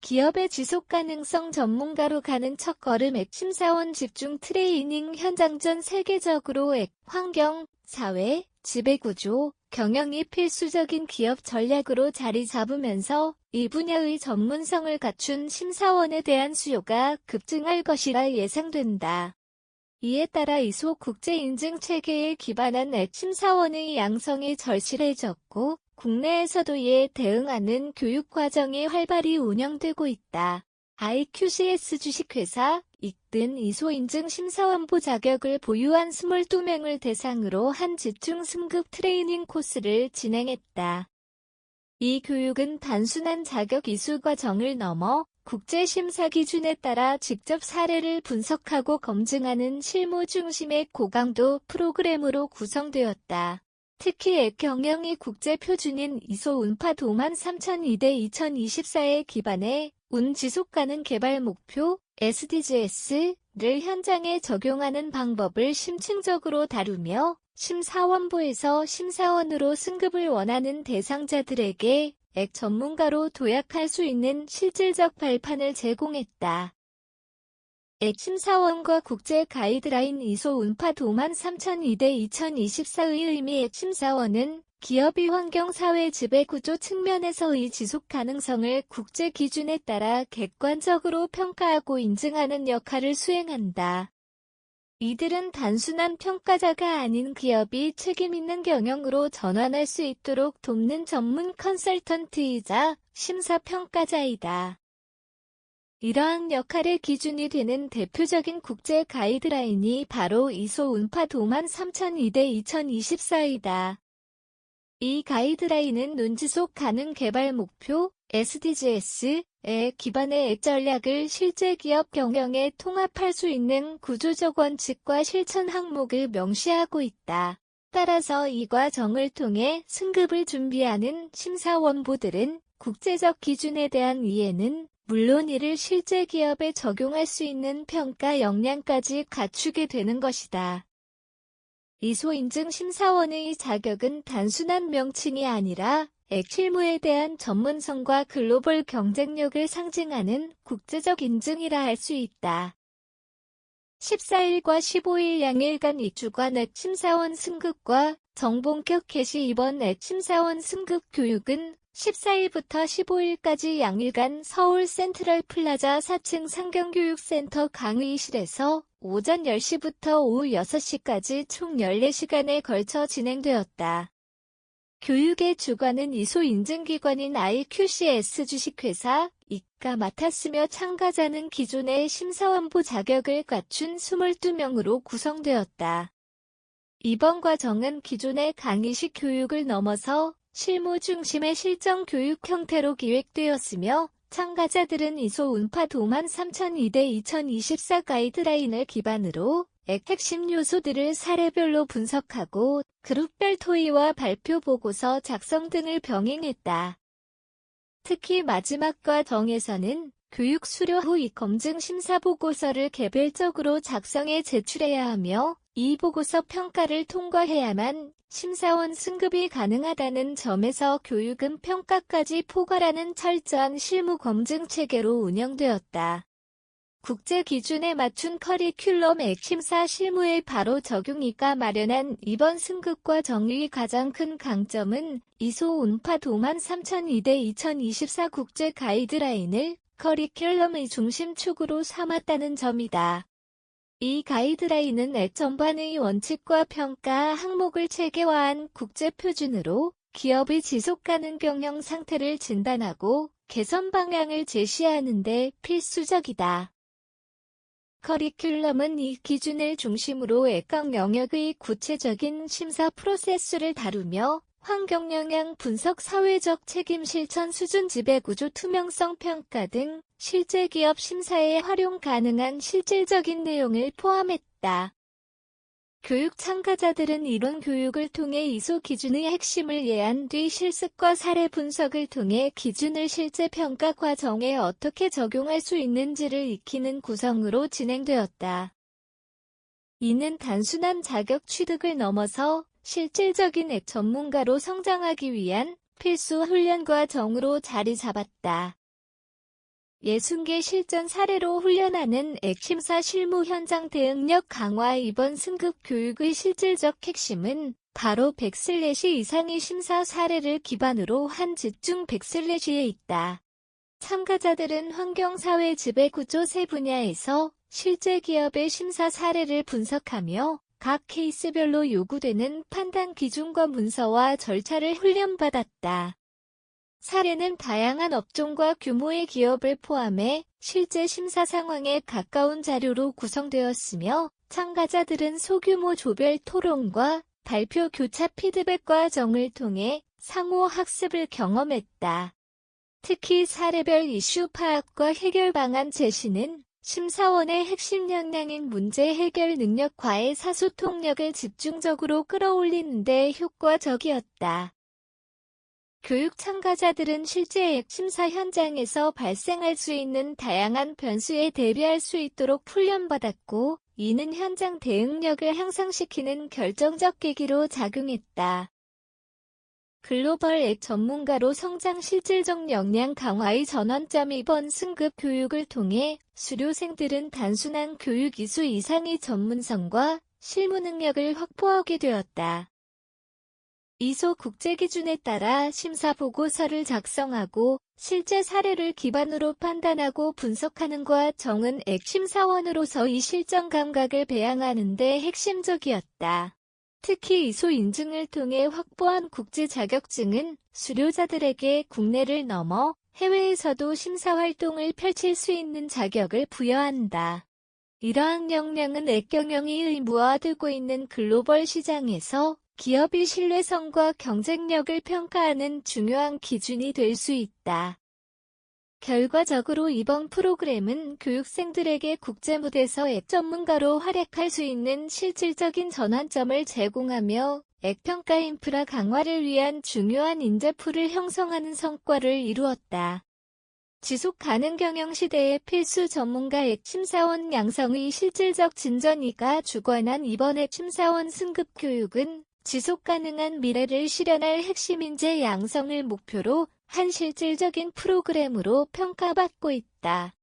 기업의 지속가능성 전문가로 가는 첫걸음 심사원 집중 트레이닝 현장. 전 세계적으로 환경, 사회, 지배구조, 경영이 필수적인 기업 전략으로 자리 잡으면서 이 분야의 전문성을 갖춘 심사원에 대한 수요가 급증할 것이라 예상된다. 이에 따라 ISO 국제인증 체계에 기반한 심사원의 양성이 절실해졌고 국내에서도 이에 대응하는 교육과정이 활발히 운영되고 있다. IQCS 주식회사 이끈 ISO 인증 심사원부 자격을 보유한 22명을 대상으로 한 집중 승급 트레이닝 코스를 진행했다. 이 교육은 단순한 자격 이수 과정을 넘어 국제심사 기준에 따라 직접 사례를 분석하고 검증하는 실무 중심의 고강도 프로그램으로 구성되었다. 특히 경영이 국제 표준인 ISO 운파 도만 3002-2024에 기반해 지속가능 개발 목표 SDGs를 현장에 적용하는 방법을 심층적으로 다루며 심사원부에서 심사원으로 승급을 원하는 대상자들에게 전문가로 도약할 수 있는 실질적 발판을 제공했다. 심사원과 국제 가이드라인 ISO 운파 도만 3002-2024의 의미. 심사원은 기업의 환경 사회 지배구조 측면에서의 지속 가능성을 국제 기준에 따라 객관적으로 평가하고 인증하는 역할을 수행한다. 이들은 단순한 평가자가 아닌 기업이 책임있는 경영으로 전환할 수 있도록 돕는 전문 컨설턴트이자 심사평가자이다. 이러한 역할의 기준이 되는 대표적인 국제 가이드라인이 바로 ISO 운파 도만 3002-2024이다. 이 가이드라인은 논지속 가능 개발 목표 SDGs에 기반해 전략을 실제 기업 경영에 통합할 수 있는 구조적 원칙과 실천 항목을 명시하고 있다. 따라서 이 과정을 통해 승급을 준비하는 심사원부들은 국제적 기준에 대한 이해는 물론 이를 실제 기업에 적용할 수 있는 평가 역량까지 갖추게 되는 것이다. ISO 인증 심사원의 자격은 단순한 명칭이 아니라 실무에 대한 전문성과 글로벌 경쟁력을 상징하는 국제적 인증이라 할 수 있다. 14일과 15일 양일간 2주간 심사원 승급과 정본격 개시. 이번 심사원 승급 교육은 14일부터 15일까지 양일간 서울 센트럴 플라자 4층 상경교육센터 강의실에서 오전 10시부터 오후 6시까지 총 14시간에 걸쳐 진행되었다. 교육의 주관은 ISO 인증기관인 IQCS 주식회사 이가 맡았으며 참가자는 기존의 심사원부 자격을 갖춘 22명으로 구성되었다. 이번 과정은 기존의 강의식 교육을 넘어서 실무 중심의 실전 교육 형태로 기획되었으며 참가자들은 ISO 운파 도만 3002-2024 가이드라인을 기반으로 핵심 요소들을 사례별로 분석하고 그룹별 토의와 발표 보고서 작성 등을 병행했다. 특히 마지막 과정에서는 교육 수료 후 이 검증 심사 보고서를 개별적으로 작성해 제출해야 하며 이 보고서 평가를 통과해야만 심사원 승급이 가능하다는 점에서 교육은 평가까지 포괄하는 철저한 실무 검증 체계로 운영되었다. 국제 기준에 맞춘 커리큘럼 심사 실무에 바로 적용이가 마련한 이번 승급 과정의 가장 큰 강점은 ISO 운파 도만 3002-2024 국제 가이드라인을 커리큘럼의 중심축으로 삼았다는 점이다. 이 가이드라인은 전반의 원칙과 평가 항목을 체계화한 국제 표준으로 기업의 지속가능 경영 상태를 진단하고 개선 방향을 제시하는 데 필수적이다. 커리큘럼은 이 기준을 중심으로 각 영역의 구체적인 심사 프로세스를 다루며 환경 영향 분석, 사회적 책임 실천, 수준 지배구조, 투명성 평가 등 실제 기업 심사에 활용 가능한 실질적인 내용을 포함했다. 교육 참가자들은 이론 교육을 통해 ISO 기준의 핵심을 이해한 뒤 실습과 사례 분석을 통해 기준을 실제 평가 과정에 어떻게 적용할 수 있는지를 익히는 구성으로 진행되었다. 이는 단순한 자격 취득을 넘어서 실질적인 전문가로 성장하기 위한 필수 훈련과 정으로 자리 잡았다. 60개 실전 사례로 훈련하는 액심사 실무 현장 대응력 강화. 이번 승급 교육의 실질적 핵심은 바로 100/ 이상의 심사 사례를 기반으로 한 집중 100/에 있다. 참가자들은 환경사회 지배구조 세 분야에서 실제 기업의 심사 사례를 분석하며 각 케이스별로 요구되는 판단 기준과 문서와 절차를 훈련받았다. 사례는 다양한 업종과 규모의 기업을 포함해 실제 심사 상황에 가까운 자료로 구성되었으며 참가자들은 소규모 조별 토론과 발표 교차 피드백 과정을 통해 상호 학습을 경험했다. 특히 사례별 이슈 파악과 해결 방안 제시는 심사원의 핵심 역량인 문제 해결 능력과의 사소통력을 집중적으로 끌어올리는 데 효과적이었다. 교육 참가자들은 실제 심사 현장에서 발생할 수 있는 다양한 변수에 대비할 수 있도록 훈련받았고, 이는 현장 대응력을 향상시키는 결정적 계기로 작용했다. 글로벌 앱 전문가로 성장. 실질적 역량 강화의 전환점. 이번 승급 교육을 통해 수료생들은 단순한 교육 이수 이상의 전문성과 실무 능력을 확보하게 되었다. ISO 국제기준에 따라 심사 보고서를 작성하고 실제 사례를 기반으로 판단하고 분석하는 과정은 액심사원으로서의 실전 감각을 배양하는 데 핵심적이었다. 특히 ISO 인증을 통해 확보한 국제 자격증은 수료자들에게 국내를 넘어 해외에서도 심사 활동을 펼칠 수 있는 자격을 부여한다. 이러한 역량은 앱 경영이 의무화되고 있는 글로벌 시장에서 기업의 신뢰성과 경쟁력을 평가하는 중요한 기준이 될 수 있다. 결과적으로 이번 프로그램은 교육생들에게 국제무대에서 앱 전문가로 활약할 수 있는 실질적인 전환점을 제공하며 앱 평가 인프라 강화를 위한 중요한 인재풀을 형성하는 성과를 이루었다. 지속가능 경영 시대의 필수 전문가 앱 심사원 양성의 실질적 진전이가 주관한 이번 앱 심사원 승급 교육은 지속가능한 미래를 실현할 핵심 인재 양성을 목표로 한 실질적인 프로그램으로 평가받고 있다.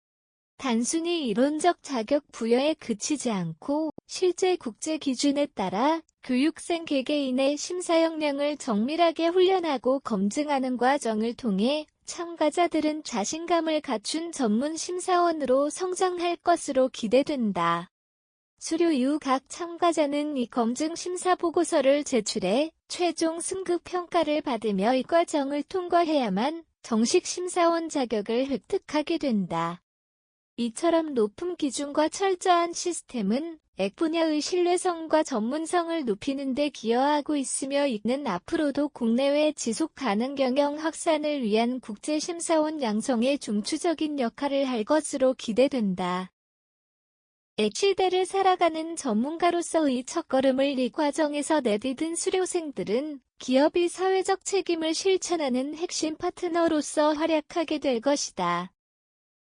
단순히 이론적 자격 부여에 그치지 않고 실제 국제 기준에 따라 교육생 개개인의 심사 역량을 정밀하게 훈련하고 검증하는 과정을 통해 참가자들은 자신감을 갖춘 전문 심사원으로 성장할 것으로 기대된다. 수료 이후 각 참가자는 이 검증 심사 보고서를 제출해 최종 승급 평가를 받으며 이 과정을 통과해야만 정식 심사원 자격을 획득하게 된다. 이처럼 높은 기준과 철저한 시스템은 앱 분야의 신뢰성과 전문성을 높이는 데 기여하고 있으며 이는 앞으로도 국내외 지속 가능 경영 확산을 위한 국제 심사원 양성에 중추적인 역할을 할 것으로 기대된다. 앱 시대를 살아가는 전문가로서의 첫걸음을 이 과정에서 내디딘 수료생들은 기업의 사회적 책임을 실천하는 핵심 파트너로서 활약하게 될 것이다.